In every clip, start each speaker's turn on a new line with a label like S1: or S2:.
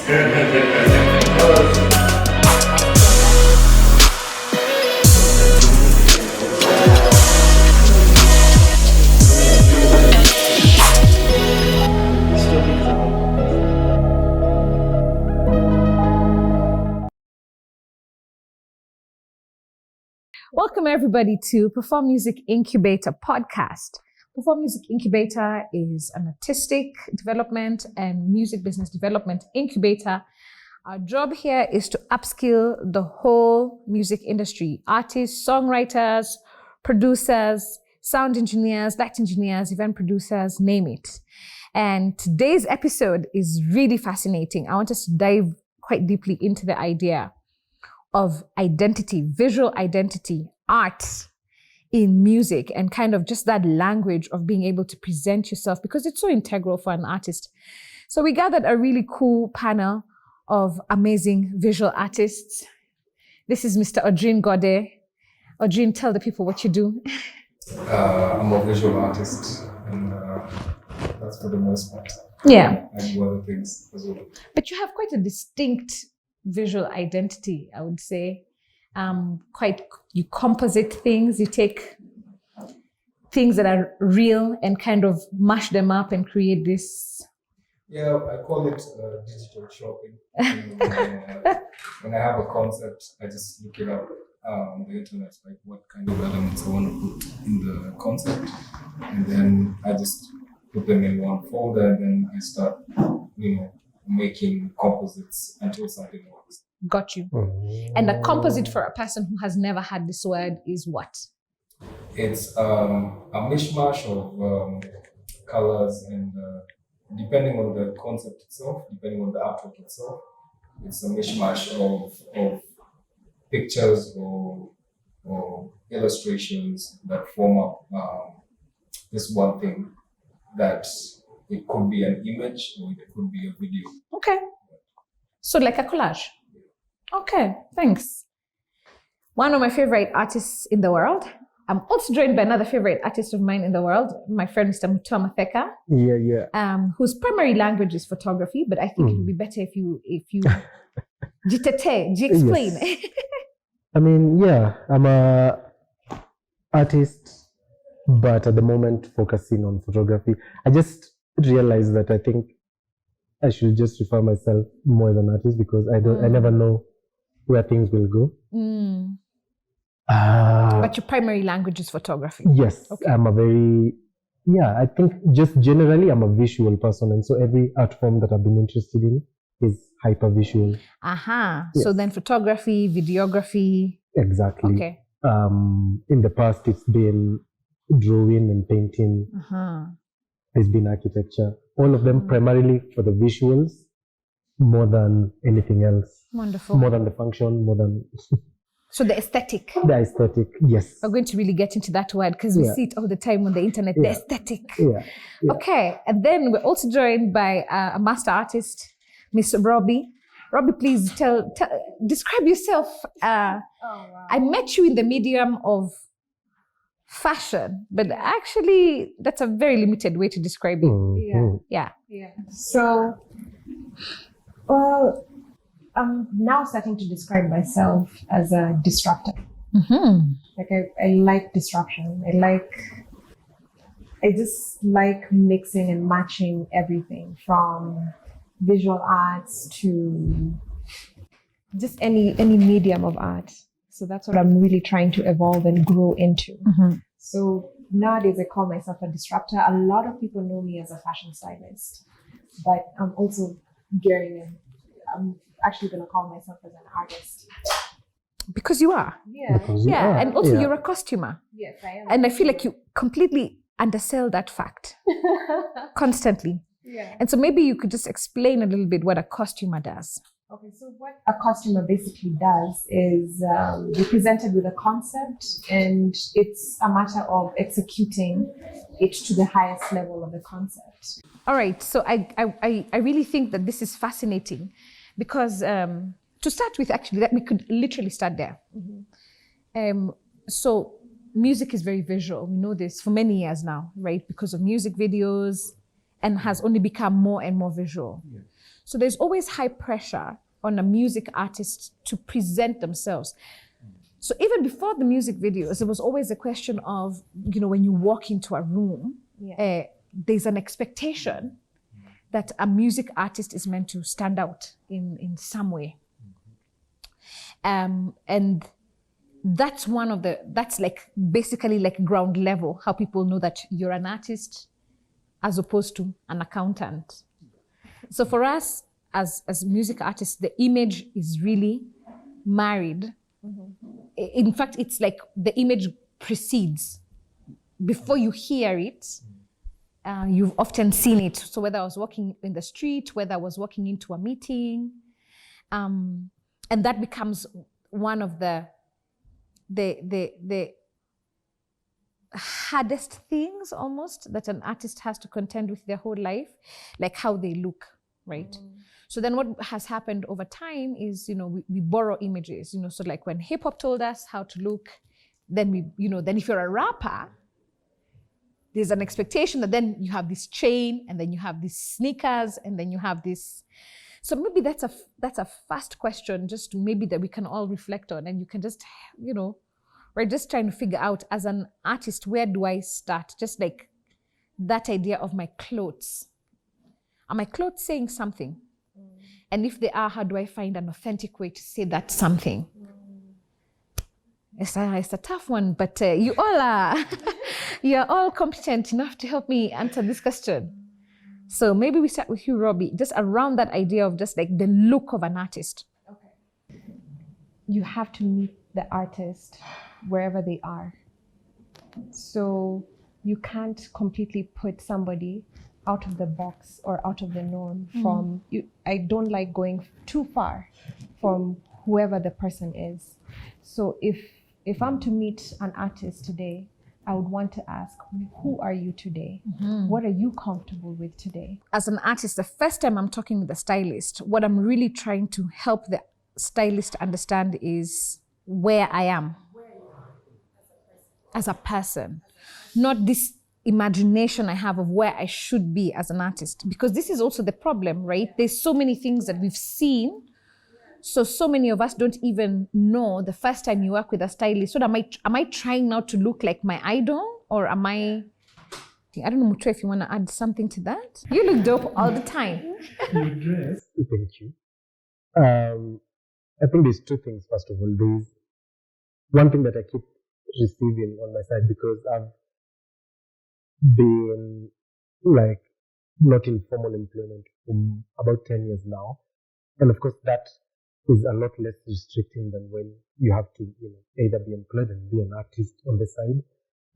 S1: Welcome everybody to perFORM Music Incubator Podcast. perFORM Music Incubator is an artistic development and music business development incubator. Our job here is to upskill the whole music industry: artists, songwriters, producers, sound engineers, light engineers, event producers, name it. And today's episode is really fascinating. I want us to dive quite deeply into the idea of identity, visual identity, art in music, and kind of just that language of being able to present yourself, because it's so integral for an artist. So we gathered a really cool panel of amazing visual artists. This is Mr. Ojin Ngode. Ojin, tell the people what you do.
S2: I'm a visual artist, and that's for the most part.
S1: Yeah.
S2: I do other things as well.
S1: But you have quite a distinct visual identity, I would say. You composite things, you take things that are real and kind of mash them up and create this.
S2: Yeah, I call it digital shopping. When I have a concept, I just look it up on the internet, like what kind of elements I want to put in the concept, and then I just put them in one folder, and then I start, making composites until something works.
S1: Got you. And a composite for a person who has never had this word is what?
S2: It's a mishmash of colors, and depending on the concept itself, depending on the artwork itself, it's a mishmash of pictures or illustrations that form up this one thing that it could be an image or it could be a video.
S1: Okay. So like a collage. Okay, thanks. One of my favorite artists in the world. I'm also joined by another favorite artist of mine in the world, my friend Mr. Mutua Matheka.
S3: Yeah.
S1: Whose primary language is photography, but I think it would be better if you explain.
S3: Yes. I mean, yeah, I'm a artist, but at the moment focusing on photography. I just realized that I think I should just refer myself more as an artist, because I never know where things will go.
S1: But your primary language is photography.
S3: Yes, okay. I think just generally I'm a visual person, and so every art form that I've been interested in is hyper visual.
S1: Yes. So then photography, videography.
S3: Exactly.
S1: Okay.
S3: In the past it's been drawing and painting. It's been architecture. All of them primarily for the visuals more than anything else.
S1: Wonderful.
S3: More than the function, more than...
S1: So the aesthetic.
S3: The aesthetic, yes.
S1: We're going to really get into that word, because we see it all the time on the internet, the aesthetic.
S3: Yeah.
S1: Okay, and then we're also joined by a master artist, Miss Robbie. Robbie, please describe yourself. I met you in the medium of fashion, but actually that's a very limited way to describe it. Yeah.
S4: So, well, I'm now starting to describe myself as a disruptor. Like I like disruption. I just like mixing and matching everything from visual arts to just any medium of art. So that's what I'm really trying to evolve and grow into. So nowadays I call myself a disruptor. A lot of people know me as a fashion stylist, but I'm also gearing in. I'm actually going to call myself as an artist.
S1: Because you are.
S4: Yeah.
S1: And also you're a costumer.
S4: Yes, I am.
S1: And I feel like you completely undersell that fact constantly.
S4: Yeah.
S1: And so maybe you could just explain a little bit what a costumer does.
S4: Okay, so what a costumer basically does is you're presented with a concept, and it's a matter of executing it to the highest level of the concept.
S1: All right, so I really think that this is fascinating, because to start with, actually, that we could literally start there. So music is very visual. We know this for many years now, right? Because of music videos and has only become more and more visual.
S2: Yeah.
S1: So there's always high pressure on a music artist to present themselves. So even before the music videos, there was always a question of, when you walk into a room, there's an expectation that a music artist is meant to stand out in some way. And that's like basically like ground level, how people know that you're an artist as opposed to an accountant. So for us as music artists, the image is really married. In fact, it's like the image precedes. Before you hear it, you've often seen it. So whether I was walking in the street, whether I was walking into a meeting, and that becomes one of the hardest things almost that an artist has to contend with their whole life, like how they look, right? So then what has happened over time is, we borrow images, so like when hip hop told us how to look, then then if you're a rapper, there's an expectation that then you have this chain, and then you have these sneakers, and then you have this. So maybe that's a first question, just maybe that we can all reflect on, and you can just, we're just trying to figure out as an artist, where do I start? Just like that idea of my clothes. Are my clothes saying something? And if they are, how do I find an authentic way to say that something? It's a tough one, but you all are, you're all competent enough to help me answer this question. So maybe we start with you, Robbie, just around that idea of just like the look of an artist.
S4: Okay. You have to meet the artist wherever they are. So you can't completely put somebody out of the box or out of the norm from you. I don't like going too far from whoever the person is. So if I'm to meet an artist today, I would want to ask, who are you today? What are you comfortable with today?
S1: As an artist, the first time I'm talking with a stylist, what I'm really trying to help the stylist understand is where I am as a person, not this imagination I have of where I should be as an artist. Because this is also the problem, right? There's so many things that we've seen. So many of us don't even know the first time you work with a stylist. So am I trying now to look like my idol, or am I don't know, Mutua, if you want to add something to that? You look dope all the time.
S3: Your dress. Thank you. I think there's two things. First of all, there's one thing that I keep receiving on my side, because I've been like not in formal employment for about 10 years now. And of course, that is a lot less restricting than when you have to, either be employed and be an artist on the side.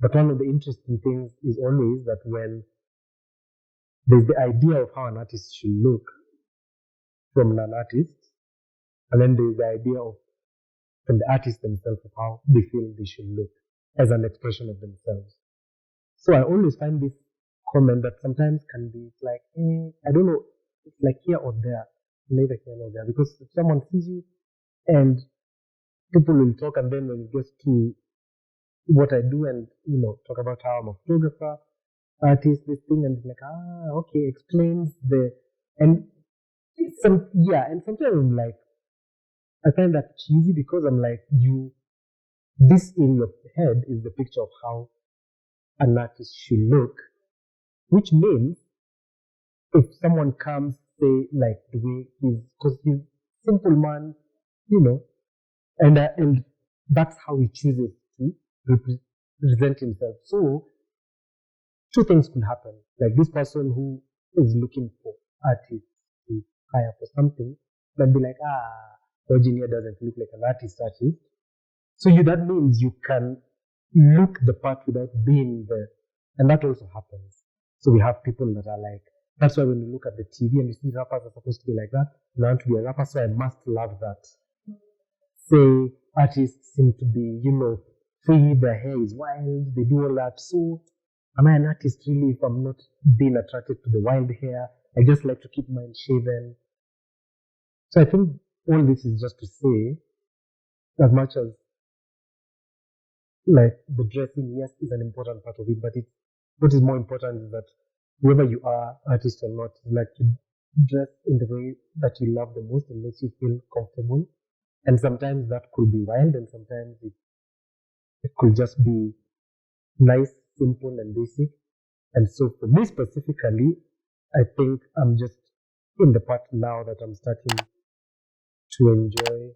S3: But one of the interesting things is always that when there's the idea of how an artist should look from an artist, and then there's the idea of from the artist themselves of how they feel they should look as an expression of themselves. So I always find this comment that sometimes can be like, I don't know, it's like here or there. Neither here nor there, because if someone sees you and people will talk, and then when it gets to what I do and talk about how I'm a photographer, artist, this thing, and it's like, okay, explains and sometimes I'm like, I find that cheesy, because I'm like, this in your head is the picture of how an artist should look, which means if someone comes, say, like the way because he's a simple man, and that's how he chooses to represent himself. So two things could happen. Like this person who is looking for artists to hire for something might be like, Ojin doesn't look like an artist. So that means you can look the part without being there. And that also happens. So we have people that are like, that's why when you look at the TV and you see rappers are supposed to be like that, I want to be a rapper, so I must love that. Say artists seem to be, free, their hair is wild, they do all that. So am I an artist really if I'm not being attracted to the wild hair? I just like to keep mine shaven. So I think all this is just to say, as much as like the dressing, yes, is an important part of it, but what is more important is that whoever you are, artist or not, like you dress in the way that you love the most and makes you feel comfortable. And sometimes that could be wild, and sometimes it could just be nice, simple, and basic. And so for me specifically, I think I'm just in the part now that I'm starting to enjoy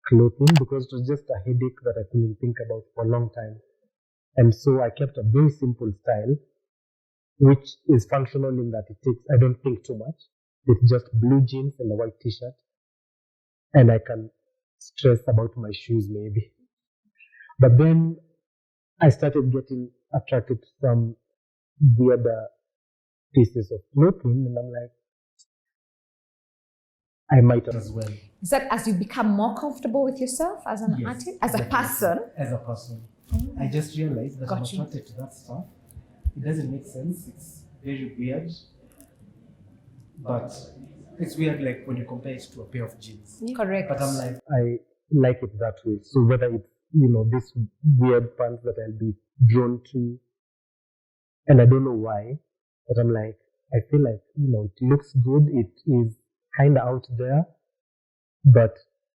S3: clothing, because it was just a headache that I couldn't think about for a long time. And so I kept a very simple style, which is functional in that I don't think too much. It's just blue jeans and a white t-shirt. And I can stress about my shoes maybe. But then I started getting attracted to some weirder pieces of clothing, and I'm like, I might as well.
S1: Is that as you become more comfortable with yourself as an artist, as a person?
S3: As a person. I just realized that I'm attracted to that stuff. It doesn't make sense. It's very weird. But it's weird, like when you compare it to a pair of jeans.
S1: Correct.
S3: But I'm like, I like it that way. So whether it's, this weird pants that I'll be drawn to, and I don't know why, but I'm like, I feel like, it looks good. It is kind of out there, but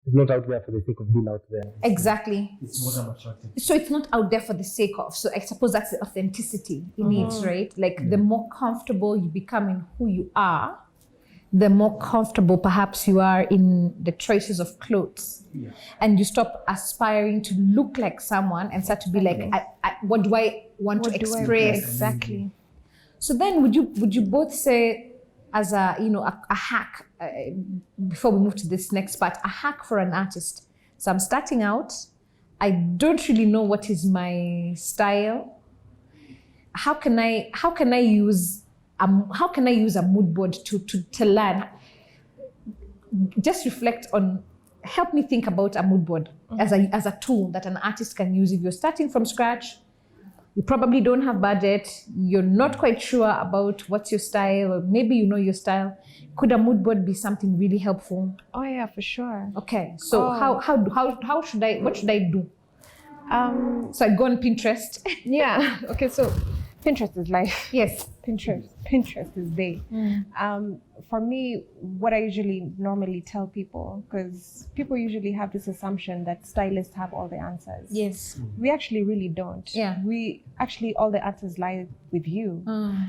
S3: it's not out there for the sake of being out there.
S1: Exactly.
S3: It's what I'm attracted to.
S1: So it's not out there for the sake of. So I suppose that's the authenticity in it, right? Like the more comfortable you become in who you are, the more comfortable perhaps you are in the choices of clothes.
S3: Yeah.
S1: And you stop aspiring to look like someone and start to be like, what do I want to express?
S4: Exactly.
S1: So then would you both say, as a hack, before we move to this next part, a hack for an artist? So I'm starting out, I don't really know what is my style. How can I use a mood board to learn? Just reflect on, help me think about a mood board as a tool that an artist can use. If you're starting from scratch, you probably don't have budget, you're not quite sure about what's your style, or maybe you know your style. Could a mood board be something really helpful?
S4: Oh yeah, for sure.
S1: Okay, so what should I do? So I go on Pinterest.
S4: Yeah. Okay, so Pinterest is life.
S1: Yes.
S4: Pinterest is day. For me, what I usually normally tell people, because people usually have this assumption that stylists have all the answers.
S1: Yes.
S4: We actually really don't.
S1: Yeah.
S4: We actually, all the answers lie with you.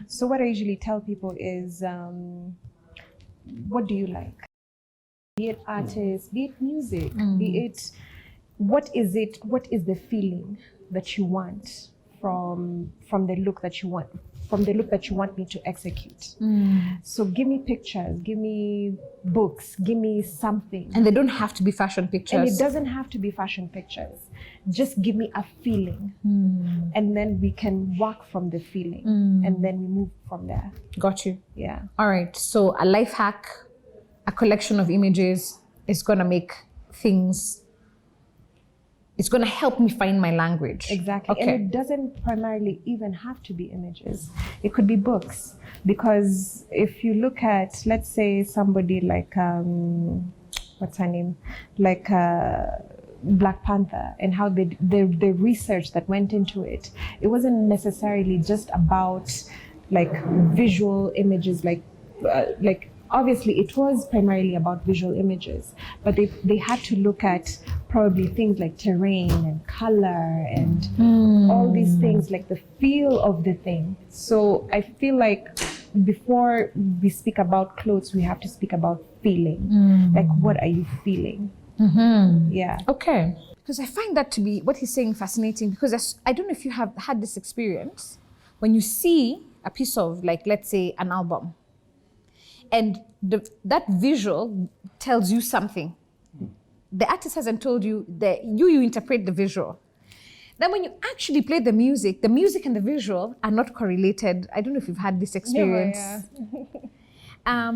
S4: So what I usually tell people is, what do you like? Be it artists, be it music, be it, what is the feeling that you want from the look that you want me to execute. So give me pictures, give me books, give me something.
S1: And they don't have to be fashion pictures.
S4: And it doesn't have to be fashion pictures. Just give me a feeling. And then we can work from the feeling. And then we move from there.
S1: Got you.
S4: Yeah.
S1: All right. So a life hack, a collection of images is going to make things, it's going to help me find my language.
S4: Exactly.
S1: Okay.
S4: And it doesn't primarily even have to be images. It could be books. Because if you look at, let's say, somebody like, what's her name? Like Black Panther, and how the research that went into it, it wasn't necessarily just about like visual images, like obviously it was primarily about visual images, but they had to look at probably things like terrain and color and all these things, like the feel of the thing. So I feel like before we speak about clothes, we have to speak about feeling. Like, what are you feeling? Yeah.
S1: Okay. Because I find that to be, what he's saying, fascinating, because I don't know if you have had this experience, when you see a piece of, like, let's say an album, and that visual tells you something. The artist hasn't told you, that you interpret the visual. Then when you actually play the music and the visual are not correlated. I don't know if you've had this experience. Yeah.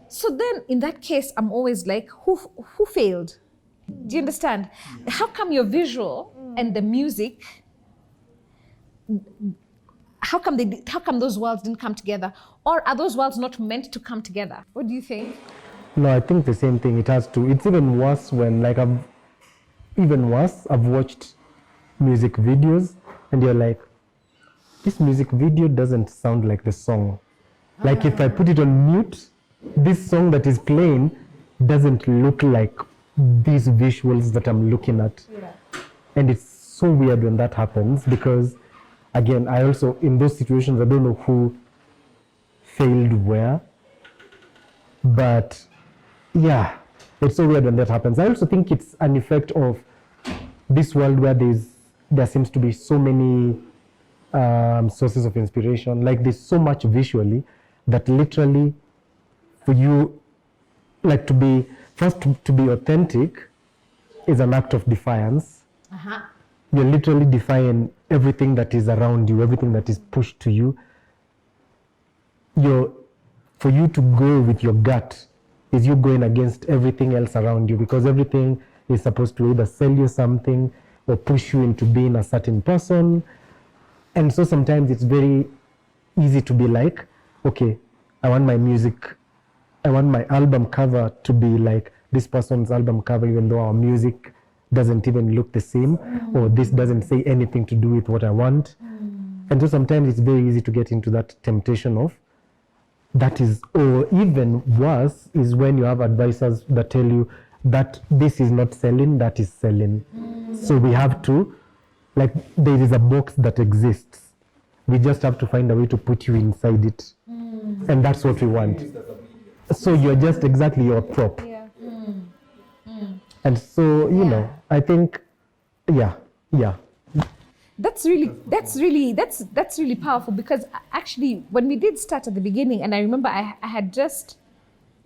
S1: So then in that case, I'm always like, who failed? Do you understand? How come your visual and the music, how come those worlds didn't come together? Or are those worlds not meant to come together? What do you think?
S3: No, I think the same thing. It has to. It's even worse when, like, I've watched music videos and you're like, this music video doesn't sound like the song. Like if I put it on mute, this song that is playing doesn't look like these visuals that I'm looking at.
S1: Yeah.
S3: And it's so weird when that happens, because again, I also, in those situations, I don't know who failed where, but yeah, it's so weird when that happens. I also think it's an effect of this world where there seems to be so many sources of inspiration. Like there's so much visually that literally for you, like to be authentic is an act of defiance. You're literally defying everything that is around you, everything that is pushed to you. For you to go with your gut is you going against everything else around you, because everything is supposed to either sell you something or push you into being a certain person. And so sometimes it's very easy to be like, okay, I want my album cover to be like this person's album cover, even though our music doesn't even look the same, or this doesn't say anything to do with what I want. And so sometimes it's very easy to get into that temptation of that is, or even worse is when you have advisors that tell you that this is not selling, that is selling. So we have to, like, there is a box that exists. We just have to find a way to put you inside it. And that's what we want. So you're just exactly your prop.
S1: Yeah.
S3: And so, you know, I think, yeah.
S1: That's really powerful, because actually when we did start at the beginning, and I remember I had just,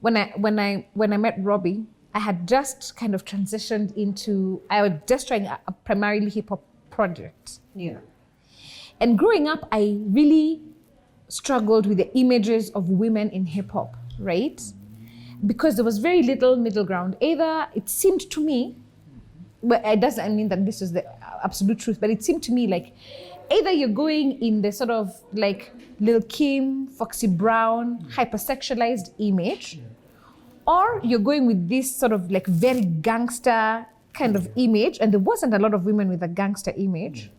S1: when I met Robbie, I had just kind of transitioned into, I was just trying a primarily hip hop project.
S4: Yeah.
S1: And growing up, I really struggled with the images of women in hip hop, right? Because there was very little middle ground. Either it seemed to me, but it doesn't mean that this is the absolute truth, but it seemed to me like either you're going in the sort of like Lil Kim, Foxy Brown, hypersexualized image, or you're going with this sort of like very gangster kind of image, and there wasn't a lot of women with a gangster image.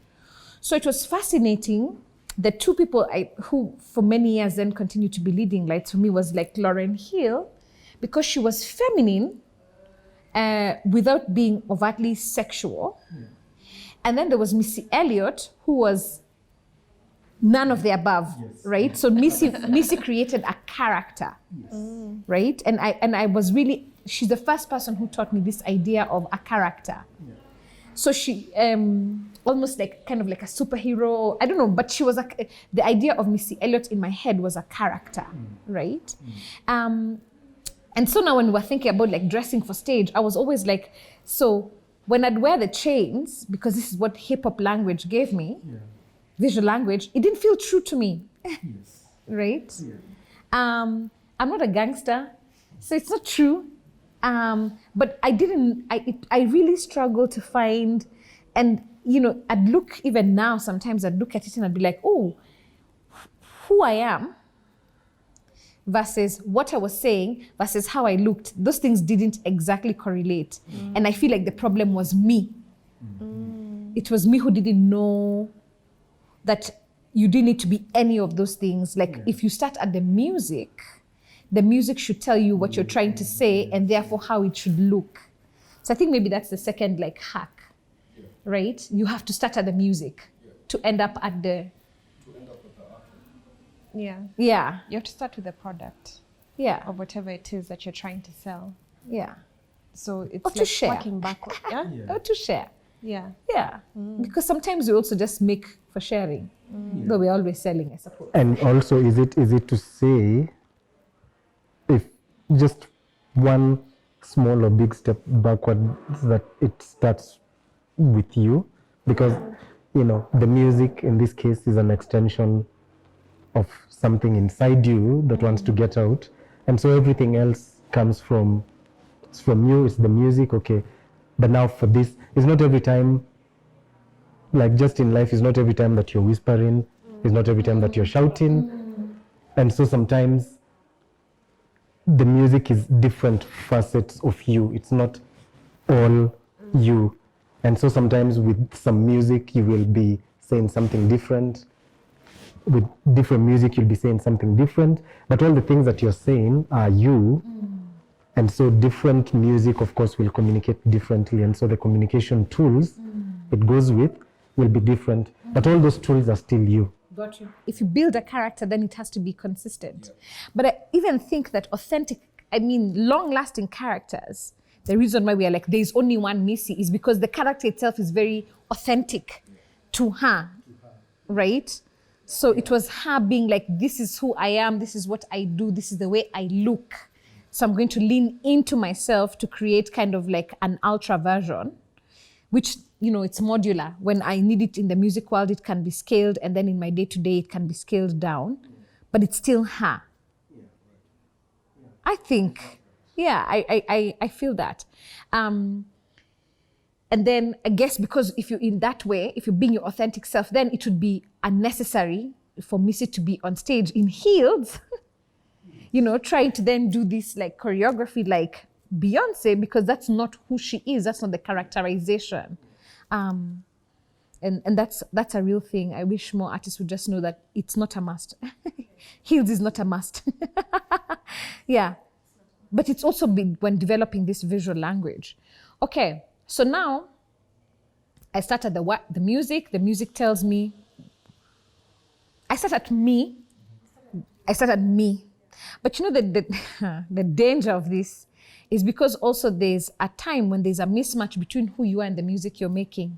S1: So it was fascinating. The two people who for many years then continued to be leading lights for me was like Lauryn Hill, because she was feminine without being overtly sexual. And then there was Missy Elliot, who was none of the above, right? So Missy created a character, right? And I was really, she's the first person who taught me this idea of a character. So she almost like kind of like a superhero, I don't know, but she was the idea of Missy Elliot in my head was a character, right? And so now when we're thinking about like dressing for stage, I was always like, so when I'd wear the chains, because this is what hip hop language gave me, visual language, it didn't feel true to me, right? I'm not a gangster, so it's not true. But I really struggled to find, and you know, I'd look, even now, sometimes I'd look at it and I'd be like, oh, who I am versus what I was saying versus how I looked, those things didn't exactly correlate. And I feel like the problem was me. It was me who didn't know that you didn't need to be any of those things. Like if you start at the music should tell you what you're trying to say and therefore how it should look. So I think maybe that's the second like hack, right? You have to start at the music to end up at the...
S4: Yeah.
S1: Yeah.
S4: You have to start with the product.
S1: Yeah.
S4: Of whatever it is that you're trying to sell.
S1: Yeah.
S4: So it's
S1: Or to
S4: like
S1: share.
S4: working backward. Yeah.
S1: Or to share.
S4: Yeah.
S1: Yeah. Because sometimes we also just make for sharing, though we're always selling, I suppose.
S3: And also, is it to say, if just one small or big step backward, that it starts with you? Because, you know, the music in this case is an extension of something inside you that wants to get out. And so everything else comes from you, it's the music, okay. But now for this, it's not every time, like just in life, it's not every time that you're whispering, it's not every time that you're shouting. And so sometimes the music is different facets of you. It's not all you. And so sometimes with some music, you will be saying something different. with different music, you'll be saying something different, but all the things that you're saying are you. And so different music, of course, will communicate differently. And so the communication tools it goes with will be different. But all those tools are still you.
S1: Got you. If you build a character, then it has to be consistent. But I even think that long-lasting characters, the reason why we are like, there's only one Missy is because the character itself is very authentic to her, right? So it was her being like, this is who I am, this is what I do, this is the way I look. So I'm going to lean into myself to create kind of like an ultra version, which, it's modular. When I need it in the music world, it can be scaled, and then in my day-to-day, it can be scaled down, but it's still her. I think, I feel that. And then I guess because if you're in that way, if you're being your authentic self, then it would be unnecessary for Missy to be on stage in heels, trying to then do this like choreography like Beyonce, because that's not who she is. That's not the characterization. And that's a real thing. I wish more artists would just know that it's not a must. Heels is not a must. Yeah. But it's also big when developing this visual language. Okay, so now I start at the music. The music tells me, I start at me. But the danger of this is because also there's a time when there's a mismatch between who you are and the music you're making.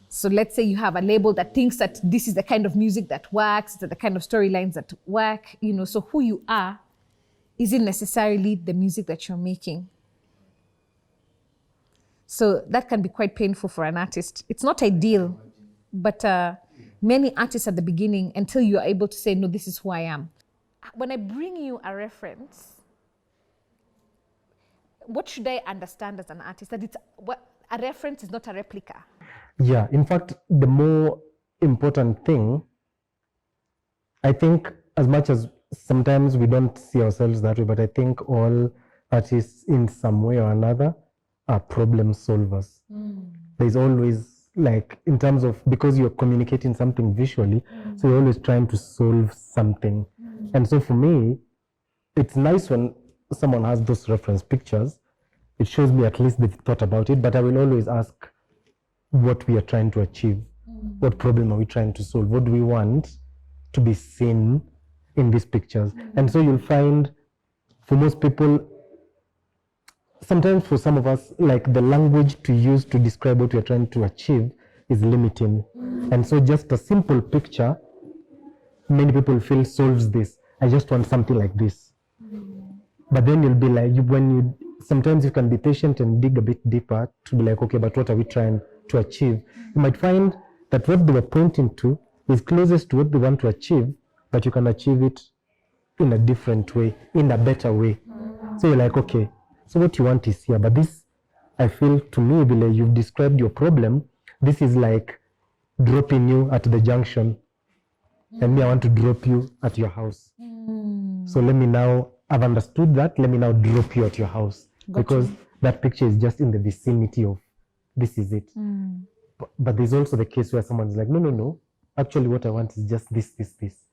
S1: So let's say you have a label that thinks that this is the kind of music that works, that the kind of storylines that work, so who you are isn't necessarily the music that you're making. So that can be quite painful for an artist. It's not ideal, but many artists at the beginning, until you are able to say, no, this is who I am. When I bring you a reference, what should I understand as an artist? That a reference is not a replica.
S3: Yeah, in fact, the more important thing, I think, as much as sometimes we don't see ourselves that way, but I think all artists in some way or another are problem solvers. There's always, like, in terms of, because you're communicating something visually, so you're always trying to solve something. And so for me, it's nice when someone has those reference pictures. It shows me at least they've thought about it, but I will always ask what we are trying to achieve. What problem are we trying to solve? What do we want to be seen in these pictures? And so you'll find, for most people, sometimes for some of us, like the language to use to describe what we're trying to achieve is limiting. And so just a simple picture, many people feel solves this. I just want something like this. But then you'll be like, sometimes you can be patient and dig a bit deeper to be like, okay, but what are we trying to achieve? You might find that what they were pointing to is closest to what they want to achieve, but you can achieve it in a different way, in a better way. So you're like, okay, so what you want is here, but this, I feel, to me, like you've described your problem. This is like dropping you at the junction, and me, I want to drop you at your house. So let me now, I've understood that, let me now drop you at your house. Because that picture is just in the vicinity of, this is it. But there's also the case where someone's like, no, actually what I want is just this.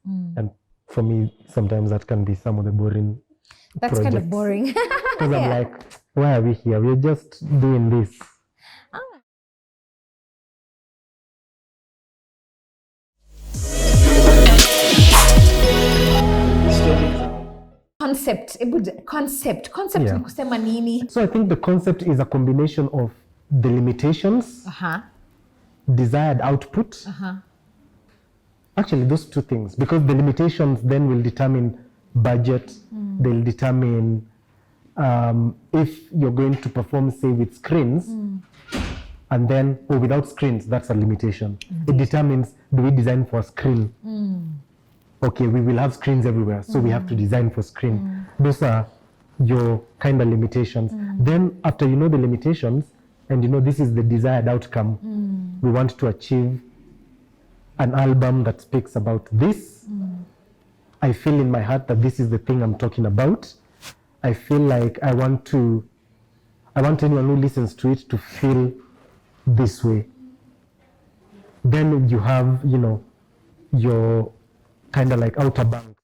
S3: And for me, sometimes that can be some of the boring projects.
S1: Kind of boring.
S3: Because I'm like, why are we here? We're just doing this.
S1: Concept ni kusema nini?
S3: So I think the concept is a combination of the limitations, desired output. Actually, those two things, because the limitations then will determine budget. They'll determine if you're going to perform, say, with screens, and then, or without screens, that's a limitation. It determines, do we design for a screen? Okay, we will have screens everywhere, so we have to design for screen. Those are your kind of limitations. Then after you know the limitations, and you know this is the desired outcome, we want to achieve an album that speaks about this. I feel in my heart that this is the thing I'm talking about. I feel like I want anyone who listens to it to feel this way. Then you have, your kind of like Outer Banks.